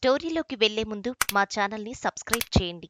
స్టోరీలోకి వెళ్లే ముందు మా ఛానల్ని సబ్స్క్రైబ్ చేయండి.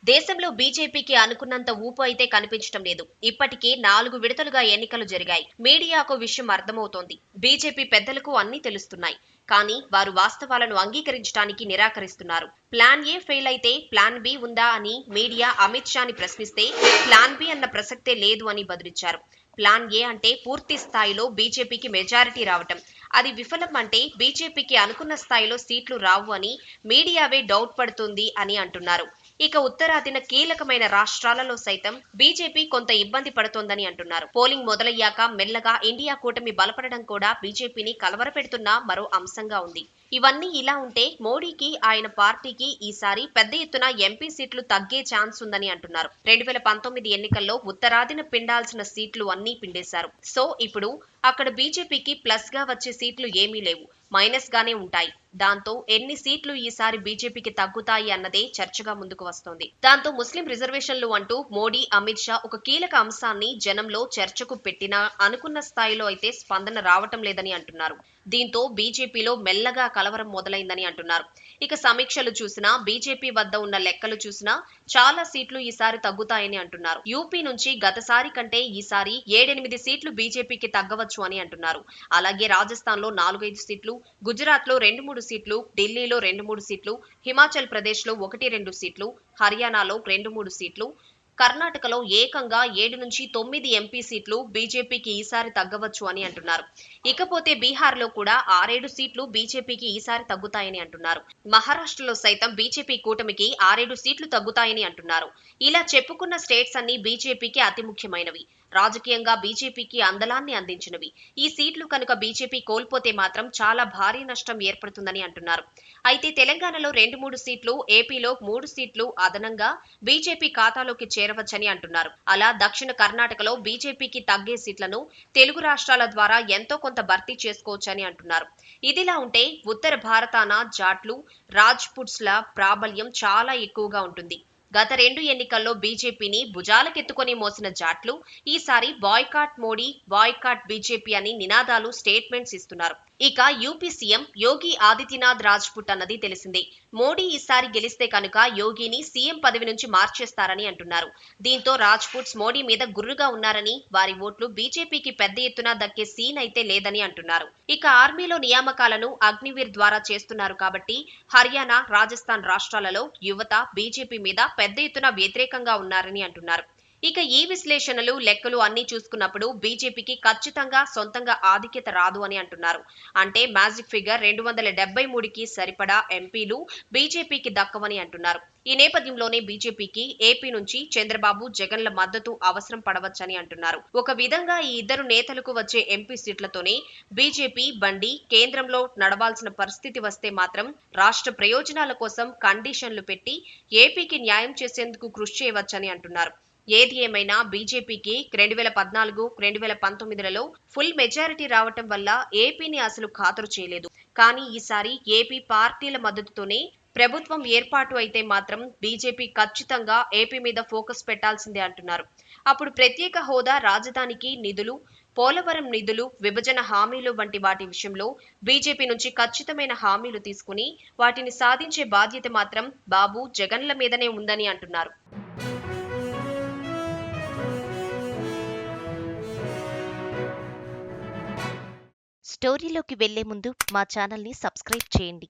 దేశంలో బీజేపీకి అనుకున్నంత ఊపు అయితే కనిపించడం లేదు. ఇప్పటికే 4 విడతలుగా ఎన్నికలు జరిగాయి. మీడియాకు విషయం అర్థమవుతోంది. బీజేపీ పెద్దలకు అన్నీ తెలుస్తున్నాయి. కానీ వారు వాస్తవాలను అంగీకరించడానికి నిరాకరిస్తున్నారు. ప్లాన్ ఏ ఫెయిల్ అయితే ప్లాన్ బి ఉందా అని మీడియా అమిత్ షాని ప్రశ్నిస్తే ప్లాన్ బి అన్న ప్రసక్తే లేదు అని బదులిచ్చారు. ప్లాన్ ఏ అంటే పూర్తి స్థాయిలో బీజేపీకి మెజారిటీ రావటం. అది విఫలం అంటే బీజేపీకి అనుకున్న స్థాయిలో సీట్లు రావు అని మీడియావే డౌట్ పడుతుంది అని అంటున్నారు. ఇక ఉత్తరాదిన కీలకమైన రాష్ట్రాలలో సైతం బీజేపీ కొంత ఇబ్బంది పడుతోందని అంటున్నారు. పోలింగ్ మొదలయ్యాక మెల్లగా ఇండియా కూటమి బలపడడం కూడా బీజేపీని కలవరపెడుతున్న మరో అంశంగా ఉంది. ఇవన్నీ ఇలా ఉంటే మోడీకి ఆయన పార్టీకి ఈసారి పెద్ద ఎత్తున ఎంపీ సీట్లు తగ్గే ఛాన్స్ ఉందని అంటున్నారు. 2019 ఎన్నికల్లో ఉత్తరాదిన పిండాల్సిన సీట్లు అన్నీ పిండేశారు. సో ఇప్పుడు అక్కడ బీజేపీకి ప్లస్ గా వచ్చే సీట్లు ఏమీ లేవు, మైనస్ గానే ఉంటాయి. దాంతో ఎన్ని సీట్లు ఈసారి బీజేపీకి తగ్గుతాయి అన్నదే చర్చగా ముందుకు వస్తోంది. దాంతో ముస్లిం రిజర్వేషన్లు అంటూ మోడీ, అమిత్ షా ఒక కీలక అంశాన్ని జనంలో చర్చకు పెట్టినా అనుకున్న స్థాయిలో అయితే స్పందన రావటం లేదని అంటున్నారు. దీంతో బీజేపీలో మెల్లగా కలవరం మొదలైందని అంటున్నారు. ఇక సమీక్షలు చూసినా, బీజేపీ వద్ద ఉన్న లెక్కలు చూసినా చాలా సీట్లు ఈసారి తగ్గుతాయని అంటున్నారు. యూపీ నుంచి గతసారి కంటే ఈసారి 7-8 సీట్లు బీజేపీకి తగ్గవచ్చు అని అంటున్నారు. అలాగే రాజస్థాన్ లో 4-5 సీట్లు, గుజరాత్ లో 2-3 సీట్లు, ఢిల్లీలో 2-3 సీట్లు, హిమాచల్ ప్రదేశ్ లో 1-2 సీట్లు, హర్యానాలో 2-3 సీట్లు, కర్ణాటకలో ఏకంగా 7-9 ఎంపీ సీట్లు బీజేపీకి ఈసారి తగ్గవచ్చు అని అంటున్నారు. ఇకపోతే బీహార్లో కూడా 6-7 సీట్లు బీజేపీకి ఈసారి తగ్గుతాయని అంటున్నారు. మహారాష్ట్రలో సైతం బీజేపీ కూటమికి 6-7 సీట్లు తగ్గుతాయని అంటున్నారు. ఇలా చెప్పుకున్న స్టేట్స్ అన్ని బీజేపీకి అతి ముఖ్యమైనవి, రాజకీయంగా బీజేపీకి అందలాన్ని అందించినవి. ఈ సీట్లు కనుక బీజేపీ కోల్పోతే మాత్రం చాలా భారీ నష్టం ఏర్పడుతుందని అంటున్నారు. అయితే తెలంగాణలో 2-3 సీట్లు, ఏపీలో 3 సీట్లు అదనంగా బీజేపీ ఖాతాలోకి చేరవచ్చని అంటున్నారు. అలా దక్షిణ కర్ణాటకలో బీజేపీకి తగ్గే సీట్లను తెలుగు రాష్ట్రాల ద్వారా ఎంతో కొంత భర్తీ చేసుకోవచ్చని అంటున్నారు. ఇదిలా ఉంటే ఉత్తర భారతాన జాట్లు, రాజ్పుట్స్ల ప్రాబల్యం చాలా ఎక్కువగా ఉంటుంది. గత 2 ఎన్నికల్లో బీజేపీని భుజాలకెత్తుకొని మోసిన జాట్లు ఈసారి బాయ్కాట్ మోడీ, బాయ్కాట్ బీజేపీ అని నినాదాలు, స్టేట్మెంట్స్ ఇస్తున్నారు. ఇక యూపీ సీఎం యోగి ఆదిత్యనాథ్ రాజ్పుట్ అన్నది తెలిసిందే. మోడీ ఈసారి గెలిస్తే కనుక యోగిని సీఎం పదవి నుంచి మార్చేస్తారని అంటున్నారు. దీంతో రాజ్పుట్స్ మోడీ మీద గుర్రుగా ఉన్నారని, వారి ఓట్లు బీజేపీకి పెద్ద ఎత్తున దక్కే సీన్ అయితే లేదని అంటున్నారు. ఇక ఆర్మీలో నియామకాలను అగ్నివీర్ ద్వారా చేస్తున్నారు కాబట్టి హర్యానా, రాజస్థాన్ రాష్ట్రాలలో యువత బీజేపీ మీద పెద్ద ఎత్తున వ్యతిరేకంగా ఉన్నారని అంటున్నారు. ఇక ఈ విశ్లేషణలు, లెక్కలు అన్ని చూసుకున్నప్పుడు బీజేపీకి ఖచ్చితంగా సొంతంగా ఆధిక్యత రాదు అని అంటున్నారు. అంటే మ్యాజిక్ ఫిగర్ 273కి సరిపడా ఎంపీలు బీజేపీకి దక్కవని అంటున్నారు. ఈ నేపథ్యంలోనే బీజేపీకి ఏపీ నుంచి చంద్రబాబు, జగన్ల మద్దతు అవసరం పడవచ్చని అంటున్నారు. ఒక విధంగా ఈ ఇద్దరు నేతలకు వచ్చే ఎంపీ సీట్లతోనే బీజేపీ బండి కేంద్రంలో నడవాల్సిన పరిస్థితి వస్తే మాత్రం రాష్ట్ర ప్రయోజనాల కోసం కండిషన్లు పెట్టి ఏపీకి న్యాయం చేసేందుకు కృషి చేయవచ్చని అంటున్నారు. ఏది ఏమైనా బీజేపీకి 2014, 2019లలో ఫుల్ మెజారిటీ రావటం వల్ల ఏపీని అసలు ఖాతరు చేయలేదు. కానీ ఈసారి ఏపీ పార్టీల మద్దతుతోనే ప్రభుత్వం ఏర్పాటు అయితే మాత్రం బీజేపీ ఖచ్చితంగా ఏపీ మీద ఫోకస్ పెట్టాల్సిందే అంటున్నారు. అప్పుడు ప్రత్యేక హోదా, రాజధానికి నిధులు, పోలవరం నిధులు, విభజన హామీలు వంటి వాటి విషయంలో బీజేపీ నుంచి ఖచ్చితమైన హామీలు తీసుకుని వాటిని సాధించే బాధ్యత మాత్రం బాబు, జగన్ల మీదనే ఉందని అంటున్నారు. స్టోరీలోకి వెళ్లే ముందు మా ఛానల్ని సబ్స్క్రైబ్ చేయండి.